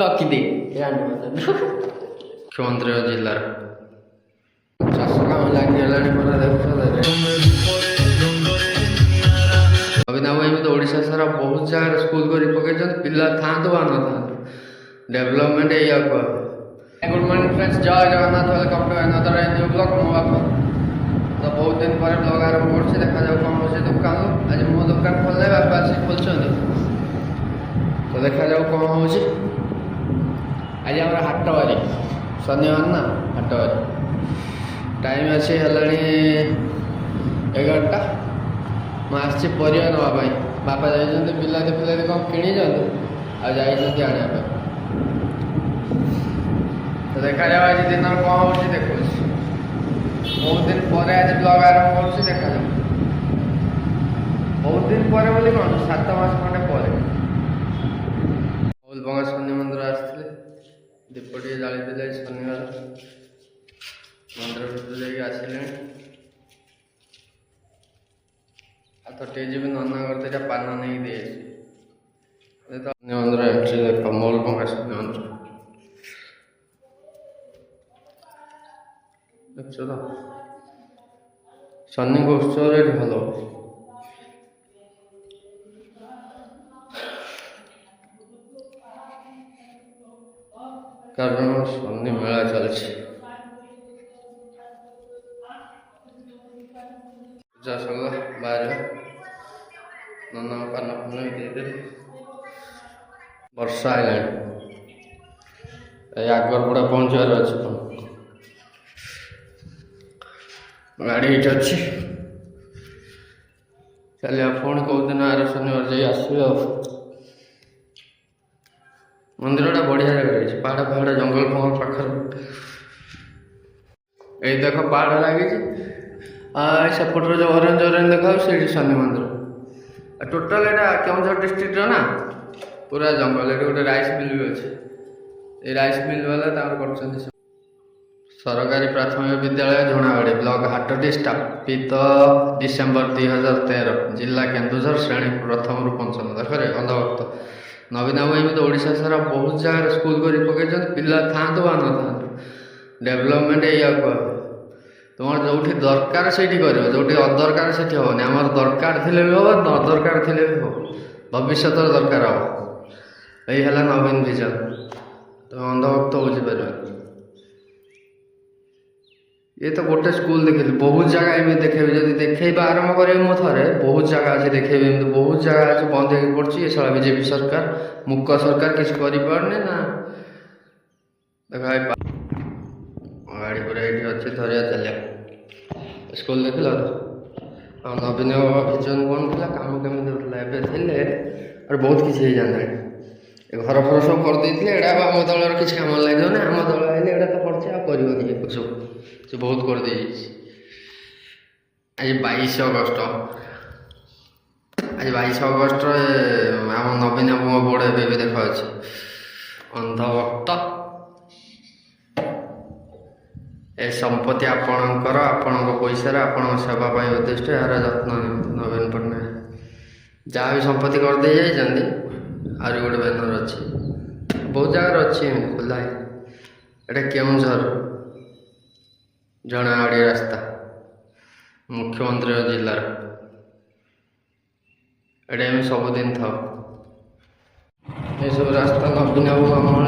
ରଖିଦେ ମୁଖ୍ୟମନ୍ତ୍ରୀ ଜିଲ୍ଲାର ଚାଷ କାମ ଲାଗିଗଲାଣି ପୁରା ଦେଖୁଛ। ନବୀନ ବାବୁ ଏମିତି ଓଡ଼ିଶା ସାରା ବହୁତ ଜାଗାରେ ସ୍କୁଲ କରି ପକେଇଛନ୍ତି, ପିଲା ଥାଆନ୍ତୁ ବା ନଥାନ୍ତୁ, ଡେଭଲପମେଣ୍ଟ ଏଇଆ କୁହା। ଗୁଡ୍ ମର୍ଣ୍ଣିଂ ଫ୍ରେଣ୍ଡସ୍, ଜୟ Jagannath, welcome to another new blog. ମୋ ବାପା ତ ବହୁତ ଦିନ ପରେ ବ୍ଲଗ୍ ଆରମ୍ଭ କରୁଛି, ଦେଖାଯାଉ କ'ଣ ହେଉଛି ଦୋକାନରୁ। ଆଜି ମୋ ଦୋକାନ ଖୋଲିଲେ ବାପା ଆସିକି ଖୋଲିଛନ୍ତି, ତ ଦେଖାଯାଉ କ'ଣ ହେଉଛି। ଆଜି ଆମର ହାଟବାରି, ଶନିବାର ନା ହାଟବାରି। ଟାଇମ୍ ଅଛି ହେଲାଣି 11ଟା। ମୁଁ ଆସିଛି ପରିବା ନେବା ପାଇଁ। ବାପା ଯାଇଛନ୍ତି ବିଲାତି ଫିଲାତି କ'ଣ କିଣିଛନ୍ତି, ଆଉ ଯାଇଛନ୍ତି ଆଣିବା ପାଇଁ। ତ ଦେଖାଯାଉ ଆଜି ଦିନରେ କ'ଣ ହେଉଛି ଦେଖୁଛି। ବହୁତ ଦିନ ପରେ ଆଜି ବ୍ଲଗ୍ ଆରମ୍ଭ କରୁଛି, ଦେଖାଯାଉ। ବହୁତ ଦିନ ପରେ ବୋଲି କ'ଣ, 7 ମାସ ଖଣ୍ଡେ ପରେ। ମଉଲଭଙ୍ଗା ଶନି ମନ୍ଦିର ଆସିଥିଲେ, ଦୀପ ଟିକେ ଜାଳିଥିଲେ। ଶନିବାର ମନ୍ଦିର ଭିତରୁ ଯାଇକି ଆସିଲେଣି। ଆଉ ତ ଟିକେ ଯିବି, ନନା ଘର ଦିଟା ପାନ ନେଇକି ଦେଇଆସି। ଶନି ମନ୍ଦିର ଏଣ୍ଟ୍ରି ଦେଖ, ମଉଲଭଙ୍ଗା ଶନି ମନ୍ଦିର ଦେଖୁଛ ତ। ଶନିଙ୍କ ଉତ୍ସବରେ ଏଠି ଭଲ ହେଉଛି। କାରଣ ଶନି ମେଳା ଚାଲିଛି। ପୂଜା ସରିଲା, ବାହାରିବା। ନନା ପାନ ଫାନ ଦେଇଦେଲି। ବର୍ଷା ହେଲାଣି, ଏଇ ଆଗରପଡ଼ା ପହଞ୍ଚିବାର ଅଛି। ଗାଡ଼ି ଏଇଠି ଅଛି, ଚାଲିବା। ପୁଣି କେଉଁଦିନ ଆର ଶନିବାର ଯାଇ ଆସିବେ ଆଉ। ମନ୍ଦିରଟା ବଢ଼ିଆ ଜାଗାରେ ଅଛି, ପାହାଡ଼ ପାହାଡ଼, ଜଙ୍ଗଲ ଫଙ୍ଗଲ ପାଖରେ। ଏଇ ଦେଖ ପାହାଡ଼ ଲାଗିଛି, ସେପଟରେ ଯେଉଁ ଅରେଞ୍ଜ ଅରେଞ୍ଜ ଦେଖାଯାଉଛି ସେଇଠି ଶନି ମନ୍ଦିର। ଆଉ ଟୋଟାଲ ଏଇଟା କେଉଁଝର ଡିଷ୍ଟ୍ରିକ୍ଟର ନା, ପୁରା ଜଙ୍ଗଲ। ଏଠି ଗୋଟେ ରାଇସ୍ ମିଲ୍ ବି ଅଛି। ଏଇ ରାଇସ୍ ମିଲ୍ ବାଲା ତାଙ୍କର କରୁଛନ୍ତି। ସରକାରୀ ପ୍ରାଥମିକ ବିଦ୍ୟାଳୟ ଝୁଣାବାଡ଼ି, ବ୍ଲକ ହାଟଟି, ସ୍ଥାପିତ ଡିସେମ୍ବର 2013, ଜିଲ୍ଲା କେନ୍ଦୁଝର, ଶ୍ରେଣୀ ପ୍ରଥମରୁ ପଞ୍ଚମ। ଦେଖରେ ଅନ୍ଧଭକ୍ତ। ନବୀନ ବାବୁ ଏମିତି ଓଡ଼ିଶା ସାରା ବହୁତ ଜାଗାରେ ସ୍କୁଲ କରି ପକେଇଛନ୍ତି, ପିଲା ଥାଆନ୍ତୁ ବା ନଥାନ୍ତୁ, ଡେଭଲପମେଣ୍ଟ ଏଇଆ କୁହା। ତୁମର ଯେଉଁଠି ଦରକାର ସେଇଠି କରିବ, ଯେଉଁଠି ଅଦରକାର ସେଠି ହେବନି। ଆମର ଦରକାର ଥିଲେ ବି ହେବ, ନ ଦରକାର ଥିଲେ ବି ହେବ, ଭବିଷ୍ୟତରେ ଦରକାର ହେବ। ଏଇ ହେଲା ନବୀନ ଭିଜନ। ତୁମେ ଅନ୍ଧଭକ୍ତ ବୁଝିପାରିବନି। ये तो गोटे स्कूल देखे, बहुत जगह एमती देखेबी, जब देखेबा आरंभ करें मो थे, बहुत जगह अच्छे देखेबी, एमती बहुत जगह अच्छे बंद हो पड़ी। ये सारा बीजेपी सरकार, मुख सरकार किसी करने ना। देखा गाड़ी पूरा ये अच्छे धरिया चलिया। स्कूल देख लो नवीन भिजन कौन था, कम केमी होता थे, और बहुत किसी जाना। घर फर सब करदे, एटा आम दलर किसी कम लगे ना। आम दल आए एटा तो पड़े आ कर सब से बहुत कर दे। आज 22 अगस्त, आज 22 अगस्त आम नवीन बाबू बोर्ड ए देखा अंधभक्त। ए संपत्ति आपणकर, आपण पैसा आपण सेवा उद्दिष्ट यार जत्न नवीन पट्टनायक। जहाँ भी संपत्ति करदे जाइए, आहुरी गोटे बैनर अच्छी, बहुत जगार अच्छी खोला है। एटा केउझर जनावाड़ी रास्ता, मुख्यमंत्री जिलार। एटा सबुदिन था ये सब रास्ता। नवीन बाबू अमल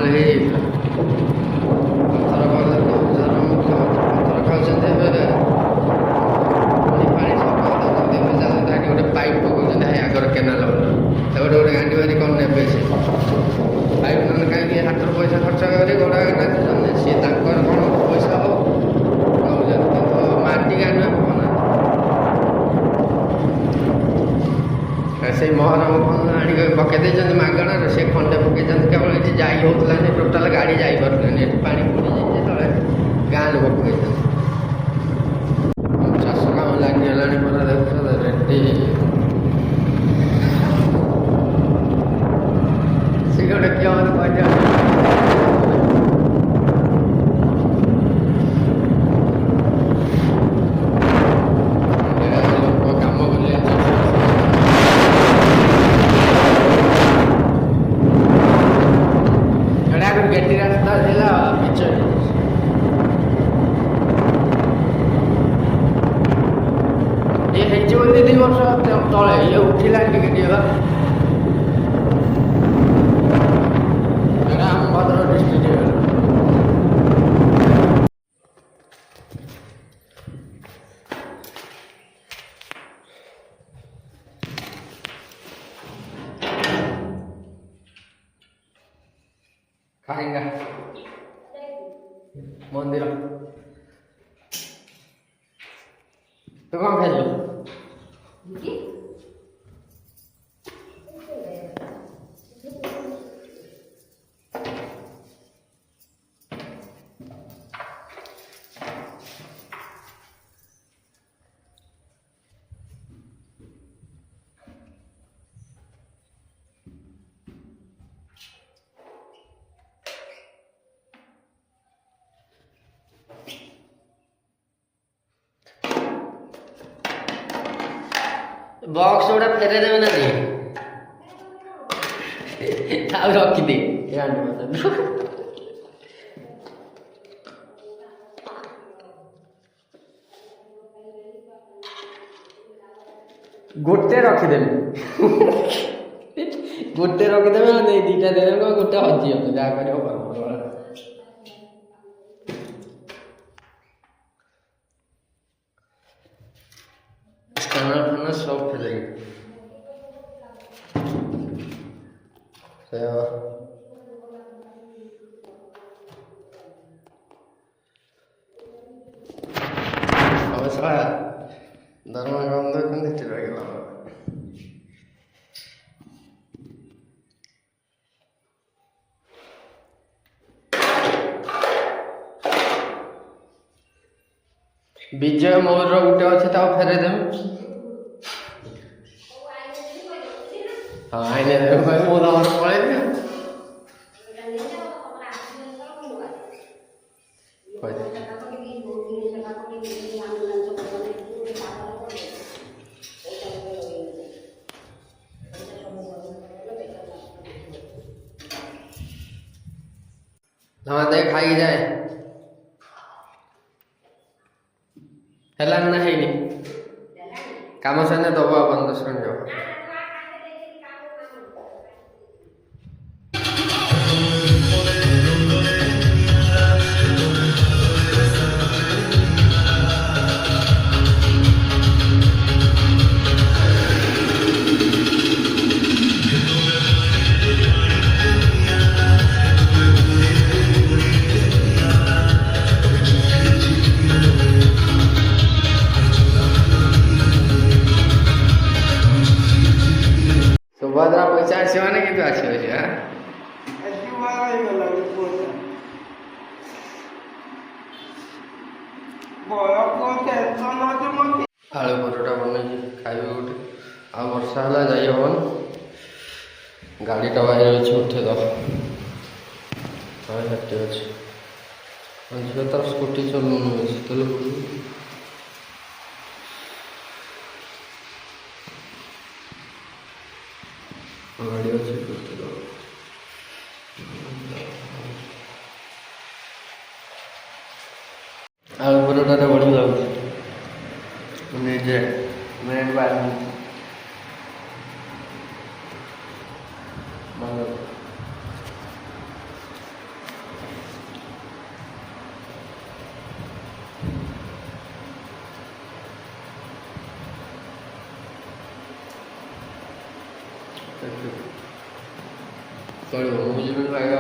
गोटे पाइप पकाउछन् आगर केनाल गोटे गोटे गांडी बारी कौन ने पाइप ना कहीं हाथ पैसा खर्च कर गड़ा नाचुन सी कौन पैसा हो माटी गांडी से महरम कौन आण पकई मगणार से खंडे पकई केवल ये जाइ होता टोटाल गाड़ी जापर ये पा पड़ी जाए तले गाँ लोक पकई चाष काम लगिगला पूरा देखुछ रेडी। से गोटे क्या ଆଗରୁ ଗେଟି ରାସ୍ତା ଥିଲା ପିଚ ଇଏ ହେଇଛି ବୋଲି 2 ବର୍ଷ ତଳେ ଇଏ ଉଠିଲାଣି ଟିକେ ଟିକେ ବା ଆମ ଭଦ୍ରକ ଡିଷ୍ଟ୍ରିକ୍ଟ ହେଇଗଲା। ଖାଇଙ୍ଗା ମନ୍ଦିର ତୁ କ'ଣ ଖାଇଲୁ? बॉक्स गोटा फेरे देवे ना नहीं रखी दे गोटे रखीदेवी गोटे रखीदेवे ना 2टा देवे गोटे हजी जहाँ कर स्कैनर फैनर सब फैलेगी अवश्य धर्म गंध चिरागला विजय मोर गोटे अच्छे फेरे देव हाँ आईने भाई मो पड़े दे खाई जाए हेलान ना है काम से दब 15 मिनट जाओ सुभद्रा पैसा आसो ना कि आसो आलू परोटा बन खाइबे गोटे आ वर्षा है जाई हबन गाड़ीटा बाहर अच्छे उठे दो अच्छे झील तार स्कूटी चलून तेल गाड़ी अच्छे उठे दो आलू परोटा बढ़िया लगुच मिनिट बाद चलो मुझे भी लगेगा